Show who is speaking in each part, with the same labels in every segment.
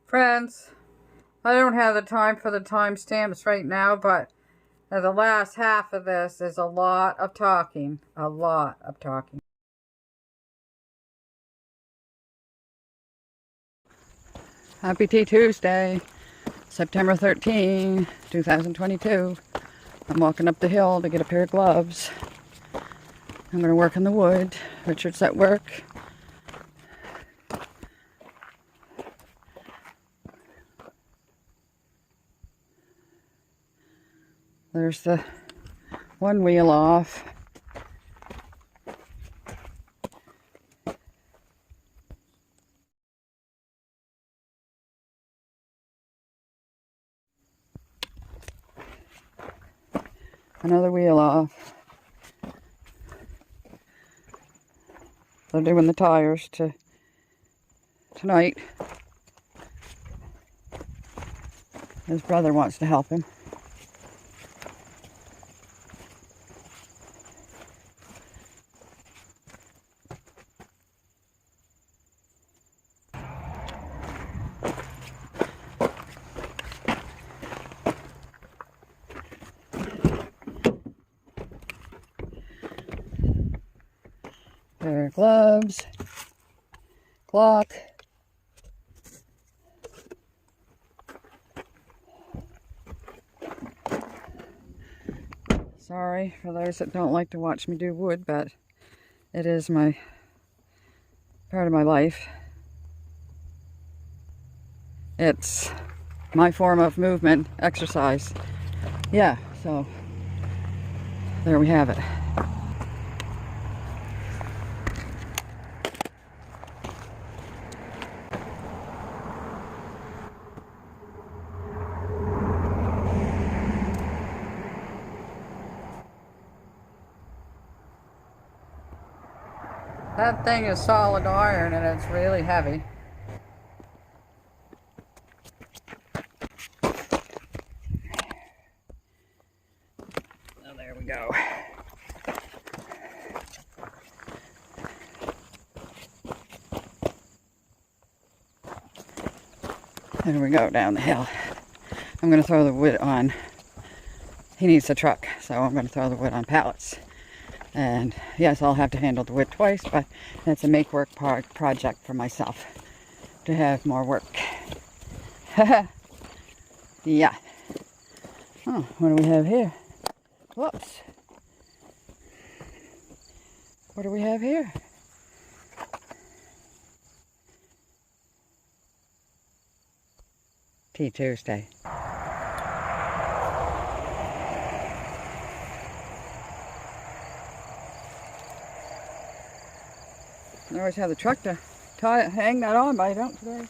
Speaker 1: Friends, I don't have the time for the timestamps right now, but the last half of this is a lot of talking. A lot of talking. Happy Tea Tuesday, September 13, 2022. I'm walking up the hill to get a pair of gloves. I'm going to work in the wood. Richard's at work. There's the one wheel off. Another wheel off. They're doing the tires tonight. His brother wants to help him. Pair of gloves, clock, sorry for those that don't like to watch me do wood, but it is my part of my life. It's my form of movement, exercise. Yeah, so there we have it. That thing is solid iron and it's really heavy. Oh, there we go. There we go, down the hill. I'm going to throw the wood on. He needs a truck, so I'm going to throw the wood on pallets. And yes, I'll have to handle the wood twice, but that's a make work project for myself to have more work. Yeah. Oh, what do we have here? Whoops. What do we have here? Tea Tuesday. I always have the truck to hang that on, but I don't today.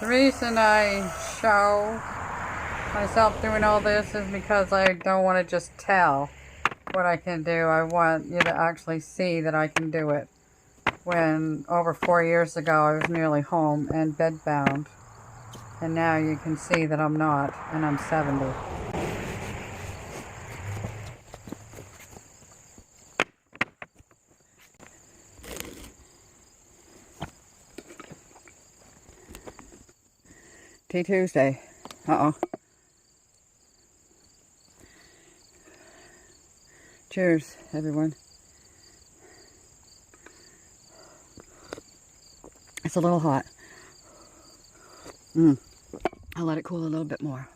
Speaker 1: The reason I show myself doing all this is because I don't want to just tell what I can do. I want you to actually see that I can do it. When over 4 years ago I was nearly home and bedbound, and now you can see that I'm not, and I'm 70. Tea Tuesday. Uh-oh. Cheers, everyone.
Speaker 2: It's a little hot. I'll let it cool a little bit more.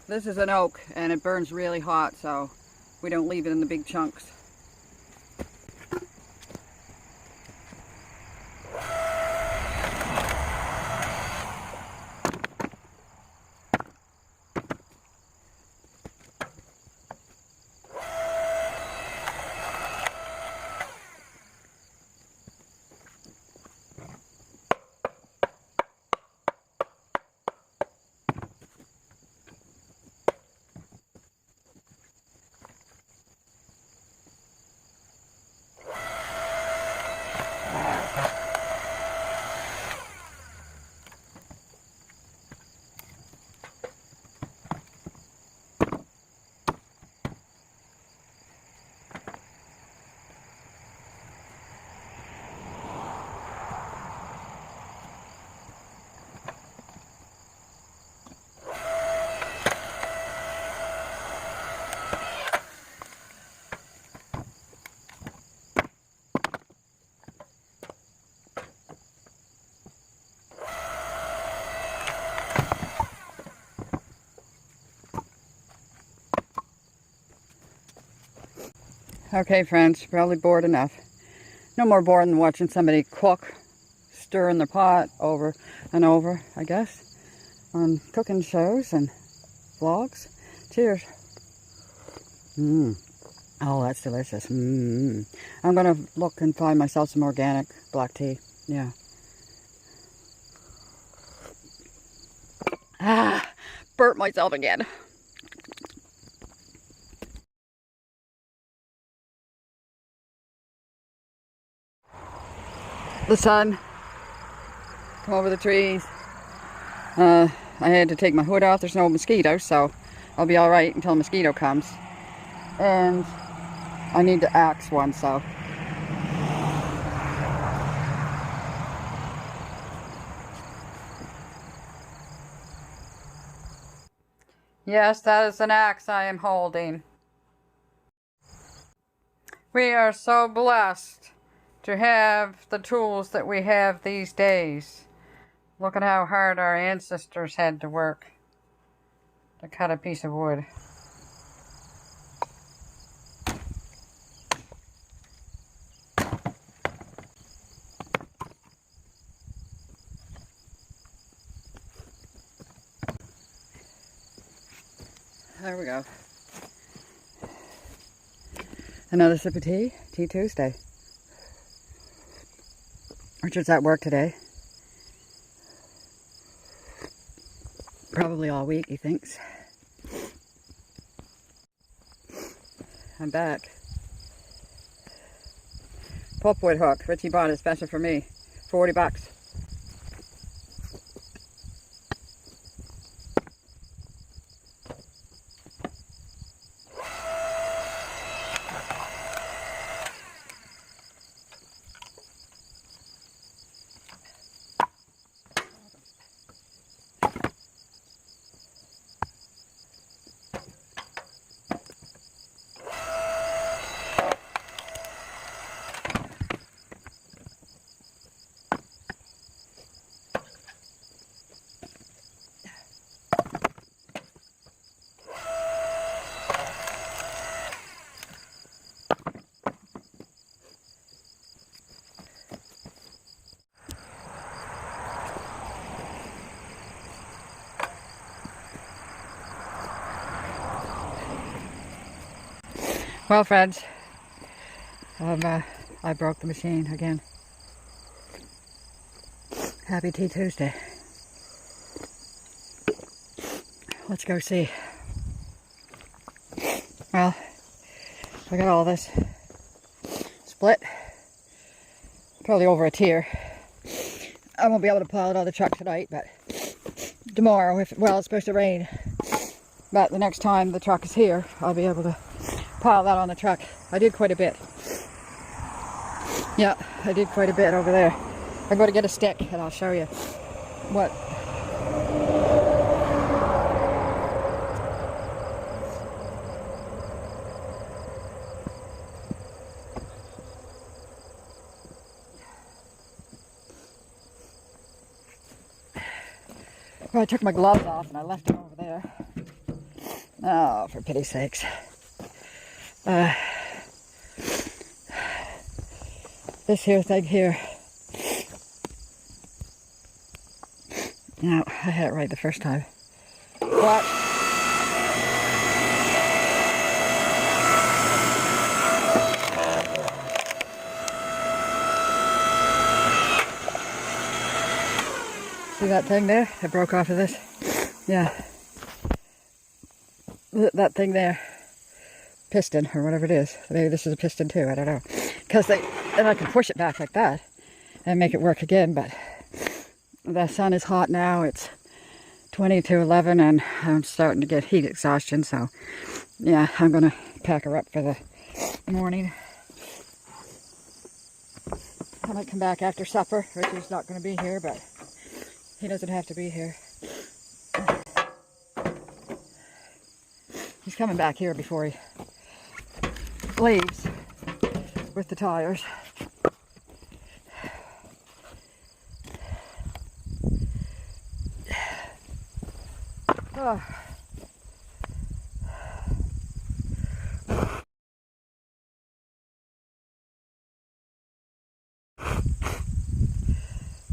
Speaker 2: This is an oak and it burns really hot, so we don't leave it in the big chunks. Okay, friends, probably bored enough. No more bored than watching somebody cook, stir in the pot over and over, I guess, on cooking shows and vlogs. Cheers. Oh, that's delicious. I'm going to look and find myself some organic black tea. Yeah. Burnt myself again. The sun come over the trees. I had to take my hood off. There's no mosquitoes, so I'll be all right until a mosquito comes. And I need to axe one, so.
Speaker 1: Yes, that is an axe I am holding. We are so blessed to have the tools that we have these days. Look at how hard our ancestors had to work to cut a piece of wood.
Speaker 2: There we go. Another sip of tea. Tea Tuesday. Richard's at work today. Probably all week, he thinks. I'm back. Pulpwood hook. Richie bought it special for me. 40 bucks. Well, friends, I broke the machine again. Happy Tea Tuesday. Let's go see. Well, I got all this split. Probably over a tier. I won't be able to pile it on the truck tonight, but tomorrow, it's supposed to rain. But the next time the truck is here, I'll be able to pile that on the truck. I did quite a bit. Yeah, I did quite a bit over there. I'm going to get a stick and I'll show you what. Well, I took my gloves off and I left them over there. Oh, for pity's sakes. This here thing here. No, I had it right the first time. What? See that thing there? I broke off of this. Yeah. That thing there. Piston, or whatever it is. Maybe this is a piston too, I don't know. Because then I can push it back like that and make it work again, but the sun is hot now. It's 20 to 11 and I'm starting to get heat exhaustion, so yeah, I'm going to pack her up for the morning. I might come back after supper. Richard's not going to be here, but he doesn't have to be here. He's coming back here before he leaves with the tires. Oh.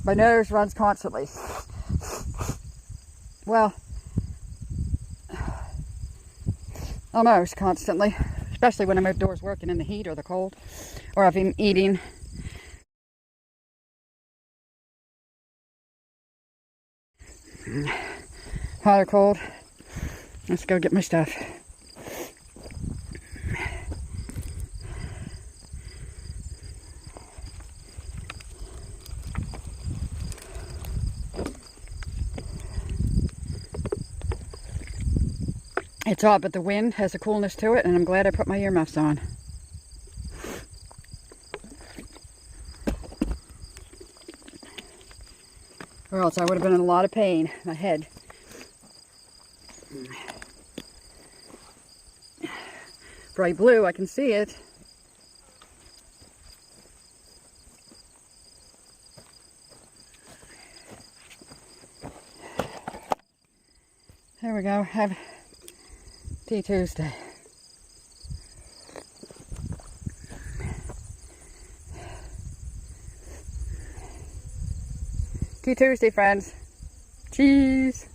Speaker 2: My nose runs constantly. Well, almost constantly, especially when I'm outdoors working in the heat or the cold, or I've been eating. Hot or cold? Let's go get my stuff. It's hot, but the wind has a coolness to it, and I'm glad I put my earmuffs on. Or else I would have been in a lot of pain. My head. Bright blue, I can see it. There we go. Have Tea Tuesday. Tea Tuesday, friends. Cheese.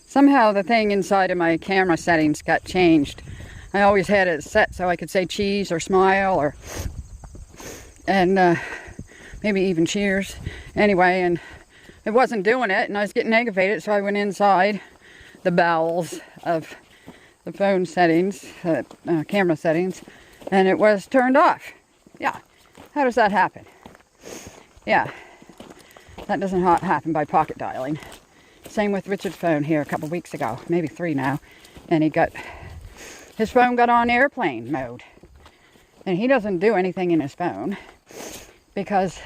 Speaker 2: Somehow the thing inside of my camera settings got changed. I always had it set so I could say cheese or smile or maybe even cheers. Anyway, and it wasn't doing it, and I was getting aggravated, so I went inside the bowels of the phone settings, camera settings, and it was turned off. Yeah. How does that happen? Yeah. That doesn't happen by pocket dialing. Same with Richard's phone here a couple weeks ago, maybe 3 now, and his phone got on airplane mode. And he doesn't do anything in his phone because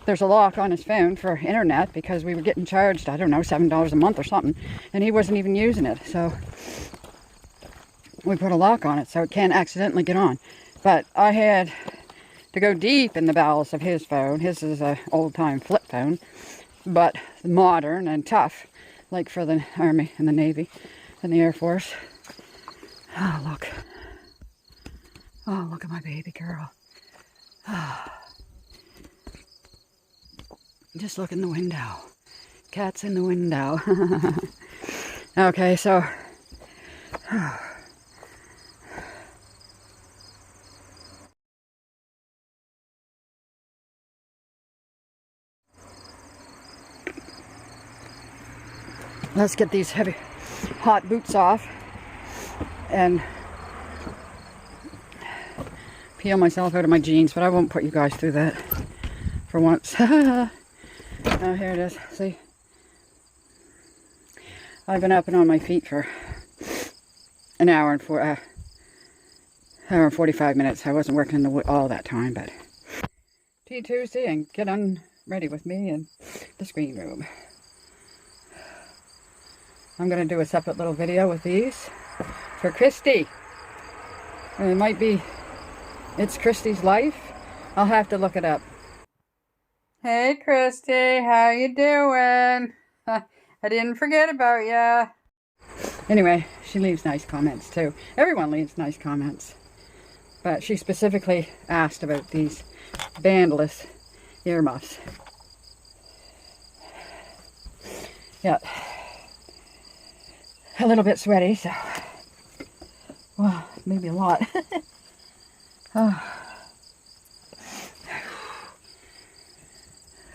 Speaker 2: there's a lock on his phone for internet because we were getting charged, I don't know, $7 a month or something, and he wasn't even using it. So we put a lock on it so it can't accidentally get on. But I had to go deep in the bowels of his phone. His is an old-time flip phone, but modern and tough, like for the Army and the Navy and the Air Force. Oh, look. Oh, look at my baby girl. Oh. Just look in the window. Cat's in the window. Okay, so let's get these heavy, hot boots off and peel myself out of my jeans, but I won't put you guys through that for once. Oh, here it is. See? I've been up and on my feet for an hour and 45 minutes. I wasn't working in the wood all that time, but Tea Tuesday and get on ready with me in the screen room. I'm going to do a separate little video with these for Christy. And it might be, it's Christy's life. I'll have to look it up.
Speaker 1: Hey Christy, how you doing? I didn't forget about ya.
Speaker 2: Anyway, she leaves nice comments too. Everyone leaves nice comments. But she specifically asked about these bandless earmuffs. Yeah. A little bit sweaty, so. Well, maybe a lot. Oh.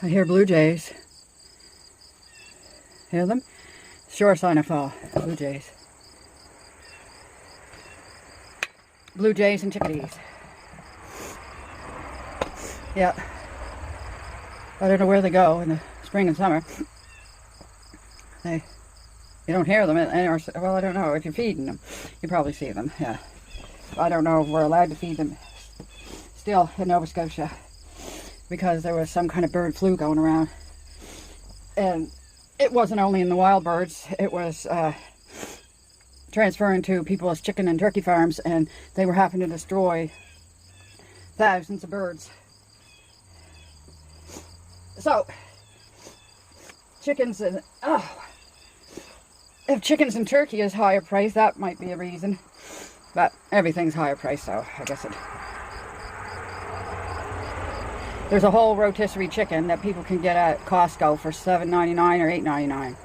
Speaker 2: I hear blue jays. Hear them? Sure sign of fall. Blue jays. Blue jays and chickadees. Yeah. I don't know where they go in the spring and summer. You don't hear them. Well, I don't know. If you're feeding them, you probably see them. Yeah. I don't know if we're allowed to feed them still in Nova Scotia, because there was some kind of bird flu going around. And it wasn't only in the wild birds, it was transferring to people's chicken and turkey farms, and they were having to destroy thousands of birds. So, chickens and, if chickens and turkey is higher price, that might be a reason. But everything's higher price, so I guess it... There's a whole rotisserie chicken that people can get at Costco for $7.99 or $8.99.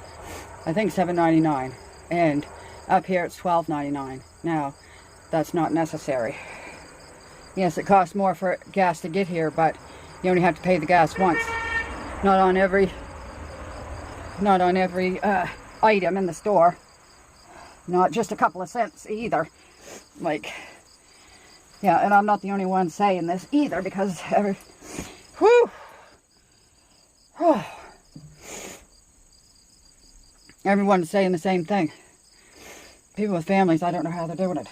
Speaker 2: I think $7.99. And up here it's $12.99. Now, that's not necessary. Yes, it costs more for gas to get here, but you only have to pay the gas once. Not on every item in the store. Not just a couple of cents either. Like, yeah, and I'm not the only one saying this either, because whew. Everyone's saying the same thing. People with families, I don't know how they're doing it.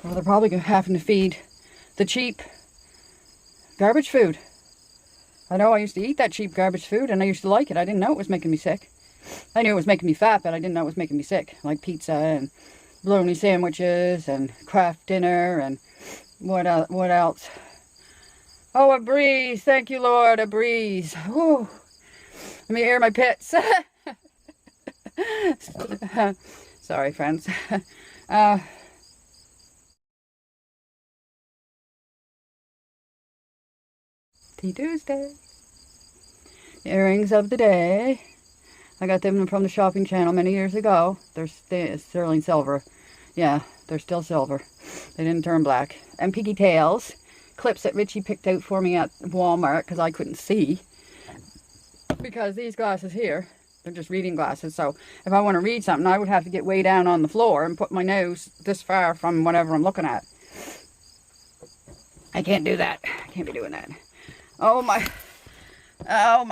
Speaker 2: Well, they're probably having to feed the cheap garbage food. I know I used to eat that cheap garbage food, and I used to like it. I didn't know it was making me sick. I knew it was making me fat, but I didn't know it was making me sick. Like pizza and bologna sandwiches and Kraft dinner and what else? Oh, a breeze. Thank you, Lord, a breeze. Whew. Let me air my pits. Sorry, friends. Tea Tuesday. Earrings of the day. I got them from the shopping channel many years ago. They're sterling silver. Yeah, they're still silver. They didn't turn black. And piggy tails. Clips that Richie picked out for me at Walmart because I couldn't see. Because these glasses here, they're just reading glasses. So if I want to read something, I would have to get way down on the floor and put my nose this far from whatever I'm looking at. I can't do that. I can't be doing that. Oh my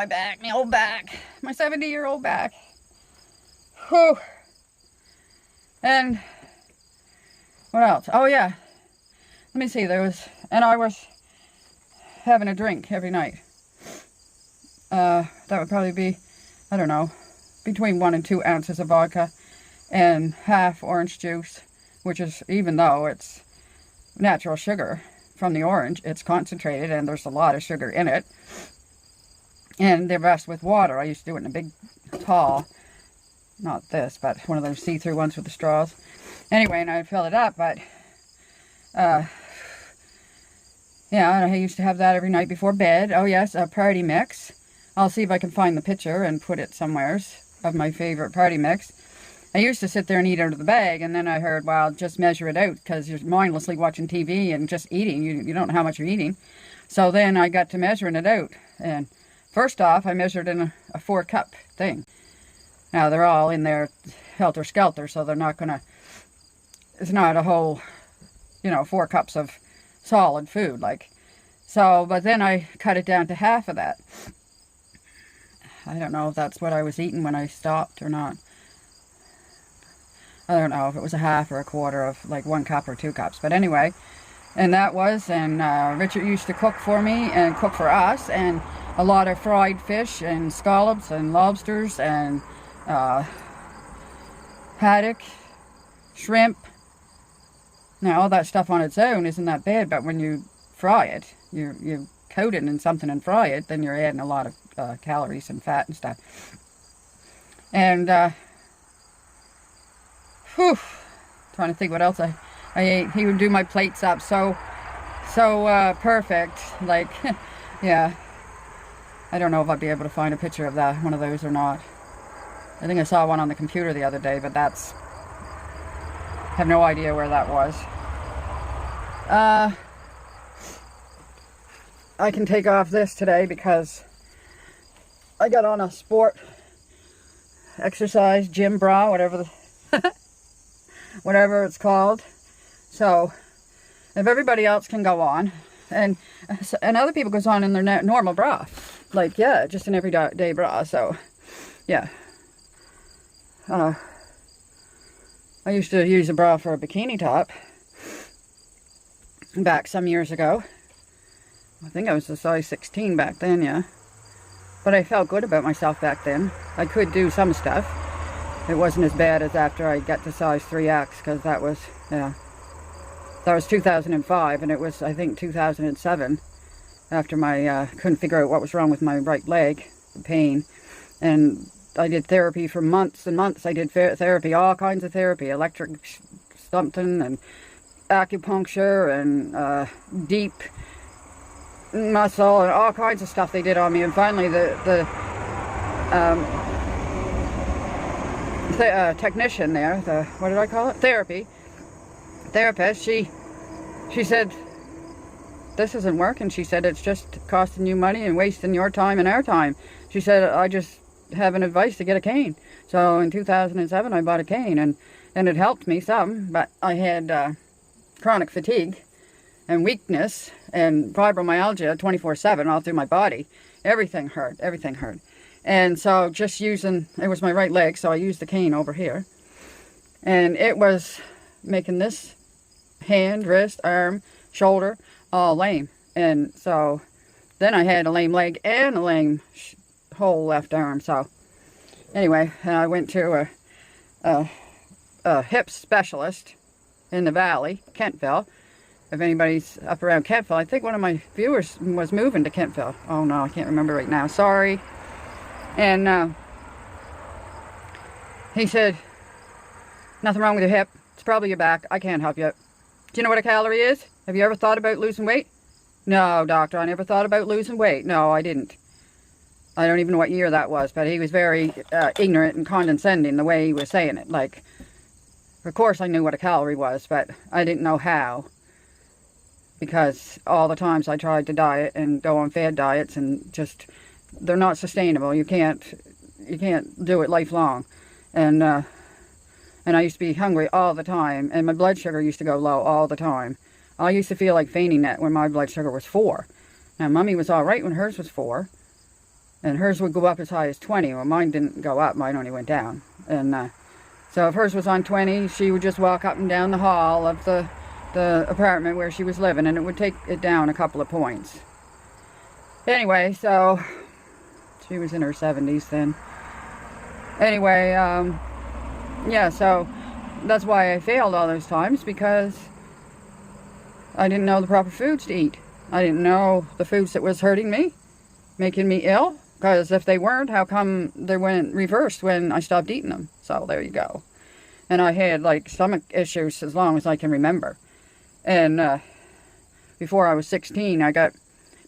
Speaker 2: back, my old back. My 70-year-old back. Whew. And what else? Oh yeah. Let me see, I was having a drink every night. That would probably be, I don't know, between 1 and 2 ounces of vodka and half orange juice, which is, even though it's natural sugar from the orange, it's concentrated and there's a lot of sugar in it. And they're best with water. I used to do it in a big tall, not this, but one of those see-through ones with the straws. Anyway, and I'd fill it up, but yeah, I used to have that every night before bed. Oh yes, a party mix. I'll see if I can find the picture and put it somewheres of my favorite party mix. I used to sit there and eat out of the bag, and then I heard, well, just measure it out, because you're mindlessly watching TV and just eating. You don't know how much you're eating. So then I got to measuring it out. And first off, I measured in a 4-cup thing. Now, they're all in there helter-skelter, so they're not gonna, it's not a whole, 4 cups of solid food, like. So, but then I cut it down to half of that. I don't know if that's what I was eating when I stopped or not. I don't know if it was a half or a quarter of like 1 cup or 2 cups. But anyway, and that was, and Richard used to cook for me and cook for us, and a lot of fried fish and scallops and lobsters and haddock, shrimp. Now all that stuff on its own isn't that bad, but when you fry it, you coat it in something and fry it, then you're adding a lot of calories and fat and stuff. And trying to think what else I ate. He would do my plates up so perfect, like yeah. I don't know if I'd be able to find a picture of that, one of those or not. I think I saw one on the computer the other day, but that's, have no idea where that was. I can take off this today because I got on a sport exercise gym bra, whatever whatever it's called. So if everybody else can go on, and other people goes on in their normal bra, like, yeah, just an everyday bra. So yeah, I used to use a bra for a bikini top back some years ago. I think I was a size 16 back then, yeah. But I felt good about myself back then. I could do some stuff. It wasn't as bad as after I got to size 3X, because that was, yeah. That was 2005, and it was, I think, 2007, after my, couldn't figure out what was wrong with my right leg, the pain. And I did therapy for months and months. I did therapy, all kinds of therapy, electric something, and acupuncture, and deep muscle, and all kinds of stuff they did on me. And finally the technician there, what did I call it, therapist, she said, this isn't working. She said, it's just costing you money and wasting your time and our time. She said, I just have an advice to get a cane. So in 2007 I bought a cane, and it helped me some, but I had chronic fatigue and weakness and fibromyalgia 24/7 all through my body. Everything hurt. And so just using, it was my right leg, so I used the cane over here. And it was making this hand, wrist, arm, shoulder, all lame. And so then I had a lame leg and a lame whole left arm. So anyway, I went to a hip specialist in the valley, Kentville. If anybody's up around Kentville, I think one of my viewers was moving to Kentville. Oh no, I can't remember right now. Sorry. And he said, nothing wrong with your hip. It's probably your back. I can't help you. Do you know what a calorie is? Have you ever thought about losing weight? No, doctor, I never thought about losing weight. No, I didn't. I don't even know what year that was, but he was very ignorant and condescending the way he was saying it. Like, of course I knew what a calorie was, but I didn't know how. Because all the times I tried to diet and go on fad diets, and just, they're not sustainable. You can't do it lifelong. And I used to be hungry all the time, and my blood sugar used to go low all the time. I used to feel like fainting when my blood sugar was 4. Now, Mommy was all right when hers was 4, and hers would go up as high as 20. Well, mine didn't go up, mine only went down. And so if hers was on 20, she would just walk up and down the hall of the apartment where she was living, and it would take it down a couple of points. Anyway, so she was in her 70s then. Anyway, yeah, so that's why I failed all those times, because I didn't know the proper foods to eat. I didn't know the foods that was hurting me, making me ill, because if they weren't, how come they went reversed when I stopped eating them? So there you go. And I had like stomach issues as long as I can remember. And before I was 16, I got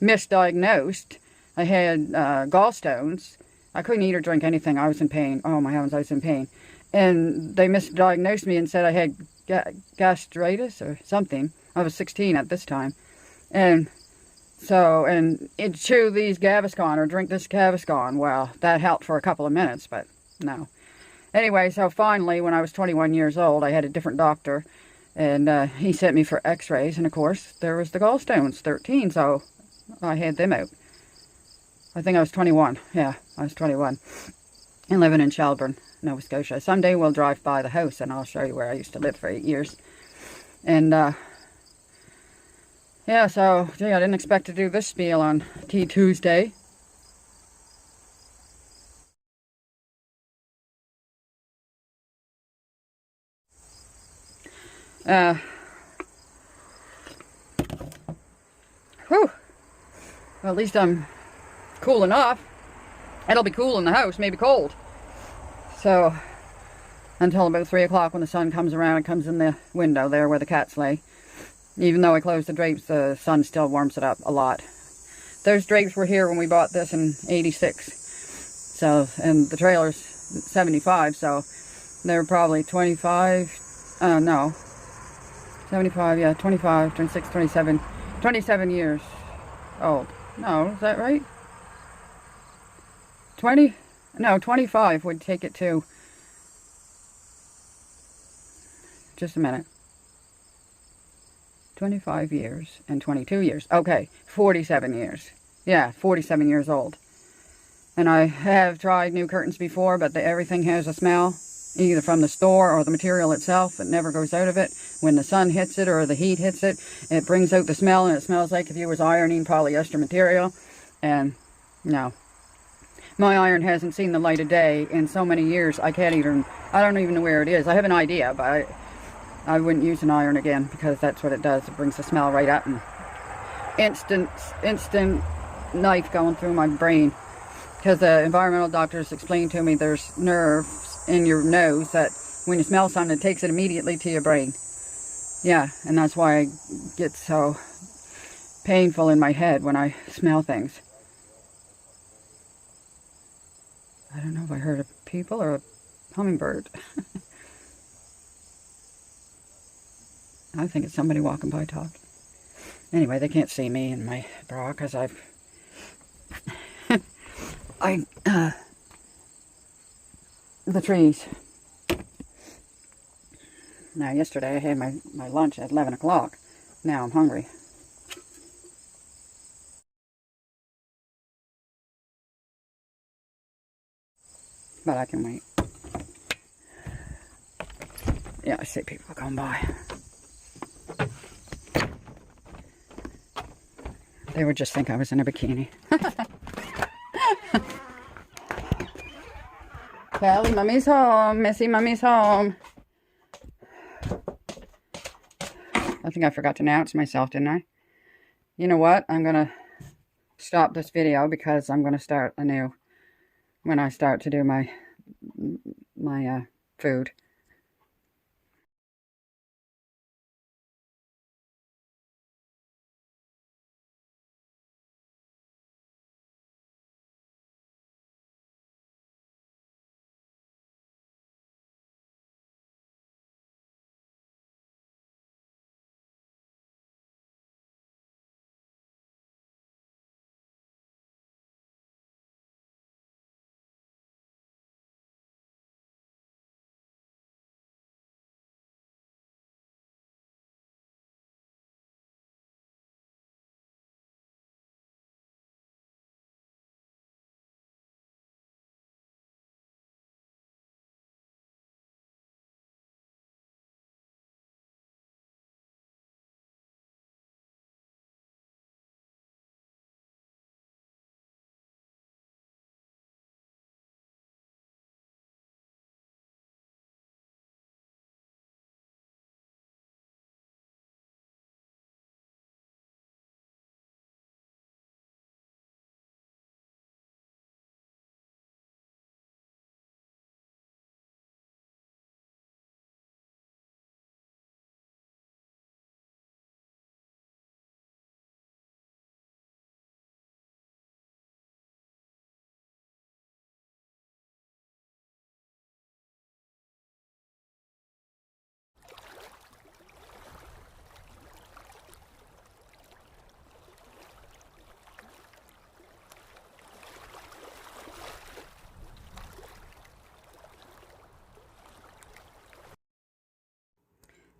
Speaker 2: misdiagnosed. I had gallstones. I couldn't eat or drink anything. I was in pain. Oh my heavens, I was in pain. And they misdiagnosed me and said I had gastritis or something. I was 16 at this time. And so, and chew these Gaviscon or drink this Gaviscon. Well, that helped for a couple of minutes, but no. Anyway, so finally, when I was 21 years old, I had a different doctor, and he sent me for x-rays, and of course, there was the gallstones, 13, so I had them out. I think I was 21. Yeah, I was 21. And living in Shelburne, Nova Scotia. Someday we'll drive by the house, and I'll show you where I used to live for 8 years. And, yeah, so, gee, I didn't expect to do this spiel on Tea Tuesday. Whew. Well, at least I'm cool enough. It'll be cool in the house, maybe cold. So, until about 3 o'clock when the sun comes around and comes in the window there where the cats lay. Even though I closed the drapes, the sun still warms it up a lot. Those drapes were here when we bought this in 86. So, and the trailer's 75, so they're probably 25, no. 75, yeah, 25, 26, 27, 27 years old. No, is that right? 20? No, 25 would take it to, just a minute, 25 years and 22 years. Okay, 47 years. Yeah, 47 years old. And I have tried new curtains before, but everything has a smell, either from the store or the material itself. It never goes out of it. When the sun hits it or the heat hits it, it brings out the smell, and it smells like if you was ironing polyester material. And no. My iron hasn't seen the light of day in so many years, I don't even know where it is. I have an idea, but I wouldn't use an iron again, because that's what it does. It brings the smell right up, and instant knife going through my brain. Because the environmental doctors explained to me there's nerves in your nose that when you smell something, it takes it immediately to your brain. Yeah, and that's why I get so painful in my head when I smell things. I don't know if I heard a people or a hummingbird. I think it's somebody walking by talking. Anyway, they can't see me in my bra because the trees. Now, yesterday I had my lunch at 11 o'clock. Now I'm hungry. But I can wait. Yeah, I see people going by. They would just think I was in a bikini. Kelly, Mommy's home. Missy, Mommy's home. I think I forgot to announce myself, didn't I? You know what? I'm going to stop this video because I'm going to start anew when I start to do my food.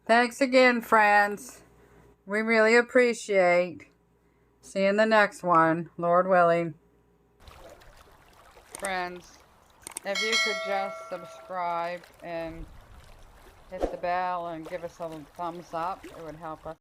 Speaker 1: Thanks again, friends. We really appreciate. See you in the next one, Lord willing. Friends, if you could just subscribe and hit the bell and give us a thumbs up, it would help us.